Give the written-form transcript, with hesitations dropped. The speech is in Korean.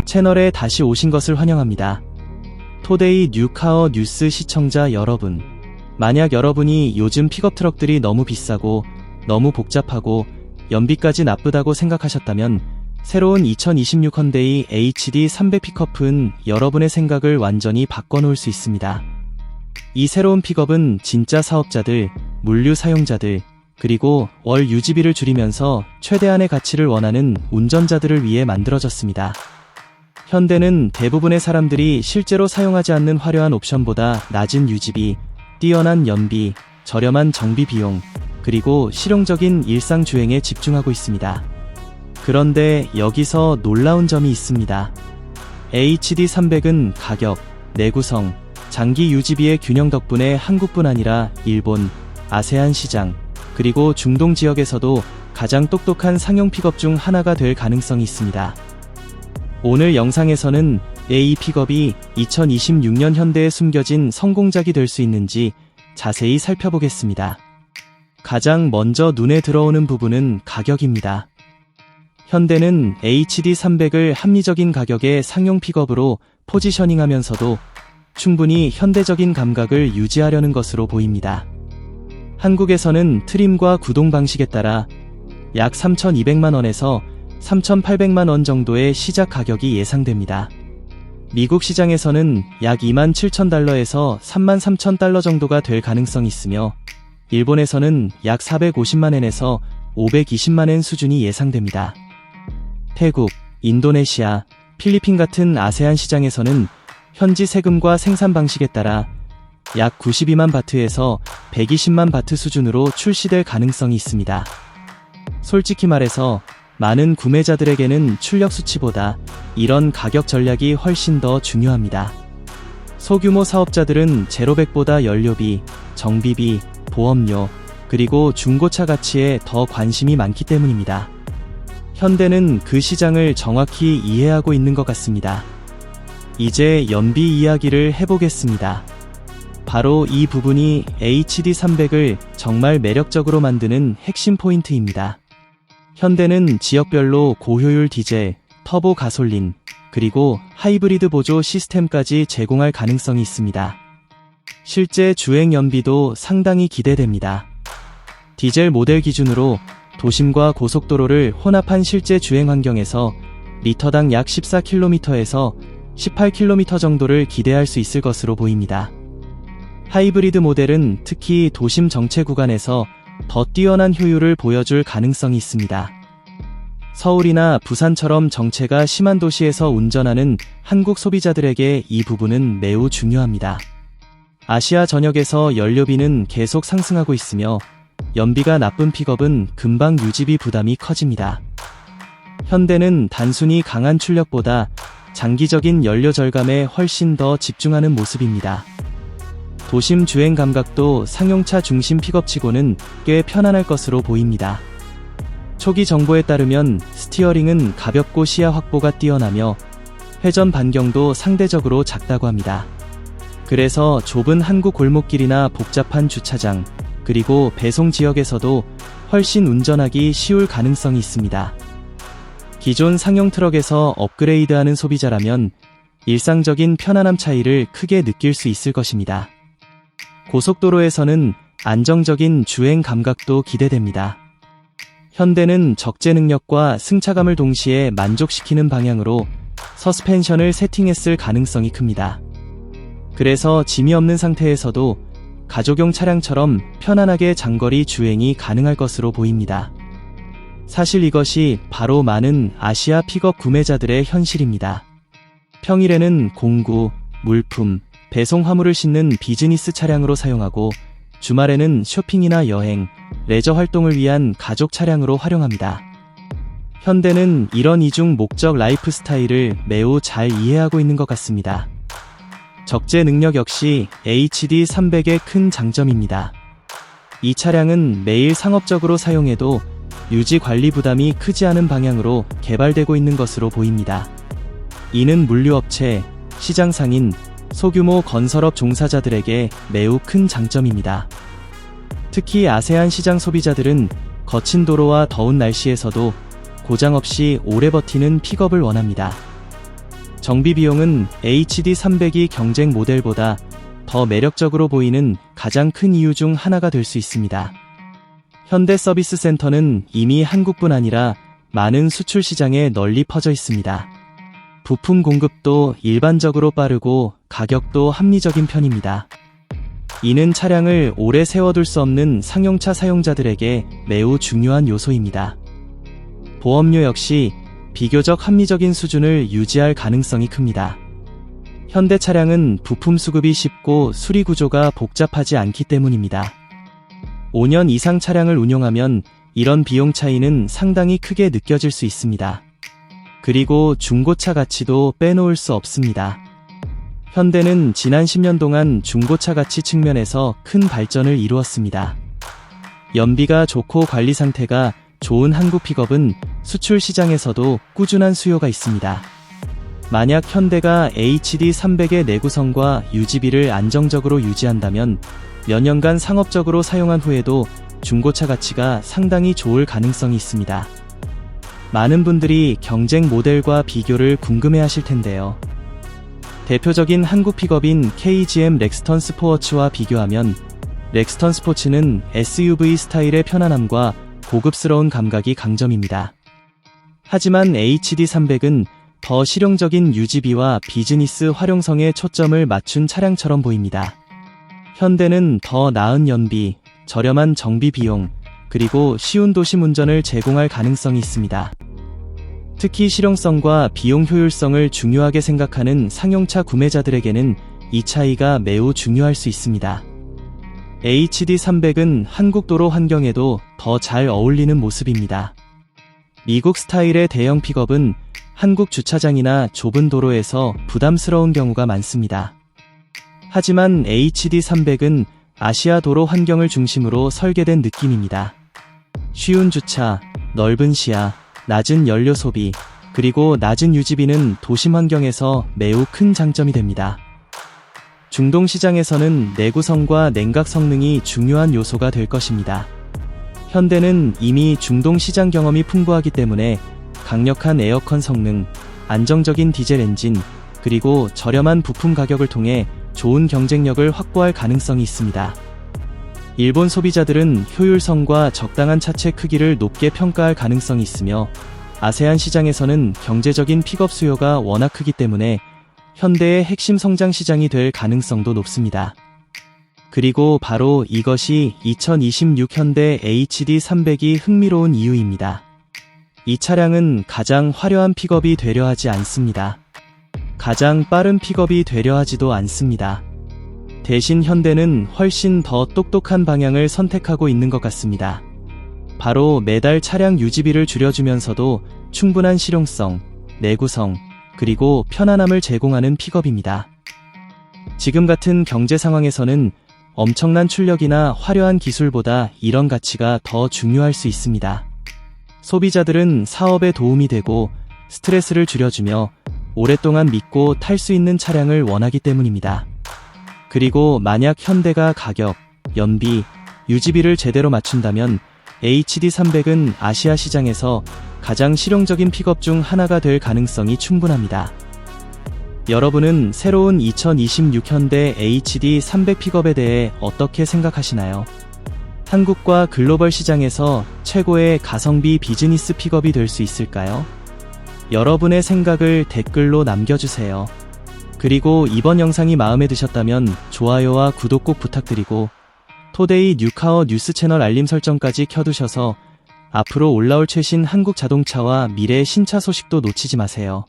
채널에 다시 오신 것을 환영합니다. 토데이 뉴카어 뉴스 시청자 여러분, 만약 여러분이 요즘 픽업 트럭들이 너무 비싸고 너무 복잡하고 연비까지 나쁘다고 생각하셨다면 새로운 2026 헌데이 HD300 픽업은 여러분의 생각을 완전히 바꿔놓을 수 있습니다. 이 새로운 픽업은 진짜 사업자들, 물류 사용자들, 그리고 월 유지비를 줄이면서 최대한의 가치를 원하는 운전자들을 위해 만들어졌습니다. 현대는 대부분의 사람들이 실제로 사용하지 않는 화려한 옵션보다 낮은 유지비, 뛰어난 연비, 저렴한 정비 비용, 그리고 실용적인 일상 주행에 집중하고 있습니다. 그런데 여기서 놀라운 점이 있습니다. HD300은 가격, 내구성, 장기 유지비의 균형 덕분에 한국뿐 아니라 일본, 아세안 시장, 그리고 중동 지역에서도 가장 똑똑한 상용 픽업 중 하나가 될 가능성이 있습니다. 오늘 영상에서는 이 픽업이 2026년 현대에 숨겨진 성공작이 될 수 있는지 자세히 살펴보겠습니다. 가장 먼저 눈에 들어오는 부분은 가격입니다. 현대는 HD300을 합리적인 가격의 상용 픽업으로 포지셔닝하면서도 충분히 현대적인 감각을 유지하려는 것으로 보입니다. 한국에서는 트림과 구동 방식에 따라 약 3,200만원에서 3,800만원 정도의 시작 가격이 예상됩니다. 미국 시장에서는 약 27,000달러에서 33,000달러 정도가 될 가능성이 있으며 일본에서는 약 450만엔에서 520만엔 수준이 예상됩니다. 태국, 인도네시아, 필리핀 같은 아세안 시장에서는 현지 세금과 생산 방식에 따라 약 92만 바트에서 120만 바트 수준으로 출시될 가능성이 있습니다. 솔직히 말해서 많은 구매자들에게는 출력 수치보다 이런 가격 전략이 훨씬 더 중요합니다. 소규모 사업자들은 제로백보다 연료비, 정비비, 보험료, 그리고 중고차 가치에 더 관심이 많기 때문입니다. 현대는 그 시장을 정확히 이해하고 있는 것 같습니다. 이제 연비 이야기를 해보겠습니다. 바로 이 부분이 HD300을 정말 매력적으로 만드는 핵심 포인트입니다. 현대는 지역별로 고효율 디젤, 터보 가솔린, 그리고 하이브리드 보조 시스템까지 제공할 가능성이 있습니다. 실제 주행 연비도 상당히 기대됩니다. 디젤 모델 기준으로 도심과 고속도로를 혼합한 실제 주행 환경에서 리터당 약 14km에서 18km 정도를 기대할 수 있을 것으로 보입니다. 하이브리드 모델은 특히 도심 정체 구간에서 더 뛰어난 효율을 보여줄 가능성이 있습니다. 서울이나 부산처럼 정체가 심한 도시에서 운전하는 한국 소비자들에게 이 부분은 매우 중요합니다. 아시아 전역에서 연료비는 계속 상승하고 있으며 연비가 나쁜 픽업은 금방 유지비 부담이 커집니다. 현대는 단순히 강한 출력보다 장기적인 연료 절감에 훨씬 더 집중하는 모습입니다. 도심 주행 감각도 상용차 중심 픽업치고는 꽤 편안할 것으로 보입니다. 초기 정보에 따르면 스티어링은 가볍고 시야 확보가 뛰어나며 회전 반경도 상대적으로 작다고 합니다. 그래서 좁은 한국 골목길이나 복잡한 주차장, 그리고 배송 지역에서도 훨씬 운전하기 쉬울 가능성이 있습니다. 기존 상용 트럭에서 업그레이드하는 소비자라면 일상적인 편안함 차이를 크게 느낄 수 있을 것입니다. 고속도로에서는 안정적인 주행 감각도 기대됩니다. 현대는 적재 능력과 승차감을 동시에 만족시키는 방향으로 서스펜션을 세팅했을 가능성이 큽니다. 그래서 짐이 없는 상태에서도 가족용 차량처럼 편안하게 장거리 주행이 가능할 것으로 보입니다. 사실 이것이 바로 많은 아시아 픽업 구매자들의 현실입니다. 평일에는 공구, 물품, 배송 화물을 싣는 비즈니스 차량으로 사용하고 주말에는 쇼핑이나 여행, 레저 활동을 위한 가족 차량으로 활용합니다. 현대는 이런 이중 목적 라이프 스타일을 매우 잘 이해하고 있는 것 같습니다. 적재 능력 역시 HD300의 큰 장점입니다. 이 차량은 매일 상업적으로 사용해도 유지 관리 부담이 크지 않은 방향으로 개발되고 있는 것으로 보입니다. 이는 물류업체, 시장 상인, 소규모 건설업 종사자들에게 매우 큰 장점입니다. 특히 아세안 시장 소비자들은 거친 도로와 더운 날씨에서도 고장 없이 오래 버티는 픽업을 원합니다. 정비 비용은 HD300이 경쟁 모델보다 더 매력적으로 보이는 가장 큰 이유 중 하나가 될 수 있습니다. 현대 서비스 센터는 이미 한국뿐 아니라 많은 수출 시장에 널리 퍼져 있습니다. 부품 공급도 일반적으로 빠르고 가격도 합리적인 편입니다. 이는 차량을 오래 세워둘 수 없는 상용차 사용자들에게 매우 중요한 요소입니다. 보험료 역시 비교적 합리적인 수준을 유지할 가능성이 큽니다. 현대 차량은 부품 수급이 쉽고 수리 구조가 복잡하지 않기 때문입니다. 5년 이상 차량을 운용하면 이런 비용 차이는 상당히 크게 느껴질 수 있습니다. 그리고 중고차 가치도 빼놓을 수 없습니다. 현대는 지난 10년 동안 중고차 가치 측면에서 큰 발전을 이루었습니다. 연비가 좋고 관리 상태가 좋은 한국 픽업은 수출 시장에서도 꾸준한 수요가 있습니다. 만약 현대가 HD300의 내구성과 유지비를 안정적으로 유지한다면 몇 년간 상업적으로 사용한 후에도 중고차 가치가 상당히 좋을 가능성이 있습니다. 많은 분들이 경쟁 모델과 비교를 궁금해하실 텐데요. 대표적인 한국 픽업인 KGM 렉스턴 스포츠와 비교하면 렉스턴 스포츠는 SUV 스타일의 편안함과 고급스러운 감각이 강점입니다. 하지만 HD300은 더 실용적인 유지비와 비즈니스 활용성에 초점을 맞춘 차량처럼 보입니다. 현대는 더 나은 연비, 저렴한 정비 비용, 그리고 쉬운 도심 운전을 제공할 가능성이 있습니다. 특히 실용성과 비용 효율성을 중요하게 생각하는 상용차 구매자들에게는 이 차이가 매우 중요할 수 있습니다. HD300은 한국 도로 환경에도 더 잘 어울리는 모습입니다. 미국 스타일의 대형 픽업은 한국 주차장이나 좁은 도로에서 부담스러운 경우가 많습니다. 하지만 HD300은 아시아 도로 환경을 중심으로 설계된 느낌입니다. 쉬운 주차, 넓은 시야, 낮은 연료 소비, 그리고 낮은 유지비는 도심 환경에서 매우 큰 장점이 됩니다. 중동 시장에서는 내구성과 냉각 성능이 중요한 요소가 될 것입니다. 현대는 이미 중동 시장 경험이 풍부하기 때문에 강력한 에어컨 성능, 안정적인 디젤 엔진, 그리고 저렴한 부품 가격을 통해 좋은 경쟁력을 확보할 가능성이 있습니다. 일본 소비자들은 효율성과 적당한 차체 크기를 높게 평가할 가능성이 있으며 아세안 시장에서는 경제적인 픽업 수요가 워낙 크기 때문에 현대의 핵심 성장 시장이 될 가능성도 높습니다. 그리고 바로 이것이 2026 현대 HD300이 흥미로운 이유입니다. 이 차량은 가장 화려한 픽업이 되려 하지 않습니다. 가장 빠른 픽업이 되려 하지도 않습니다. 대신 현대는 훨씬 더 똑똑한 방향을 선택하고 있는 것 같습니다. 바로 매달 차량 유지비를 줄여주면서도 충분한 실용성, 내구성, 그리고 편안함을 제공하는 픽업입니다. 지금 같은 경제 상황에서는 엄청난 출력이나 화려한 기술보다 이런 가치가 더 중요할 수 있습니다. 소비자들은 사업에 도움이 되고 스트레스를 줄여주며 오랫동안 믿고 탈 수 있는 차량을 원하기 때문입니다. 그리고 만약 현대가 가격, 연비, 유지비를 제대로 맞춘다면 HD300은 아시아 시장에서 가장 실용적인 픽업 중 하나가 될 가능성이 충분합니다. 여러분은 새로운 2026 현대 HD300 픽업에 대해 어떻게 생각하시나요? 한국과 글로벌 시장에서 최고의 가성비 비즈니스 픽업이 될 수 있을까요? 여러분의 생각을 댓글로 남겨주세요. 그리고 이번 영상이 마음에 드셨다면 좋아요와 구독 꼭 부탁드리고 토데이 뉴카어 뉴스 채널 알림 설정까지 켜두셔서 앞으로 올라올 최신 한국 자동차와 미래의 신차 소식도 놓치지 마세요.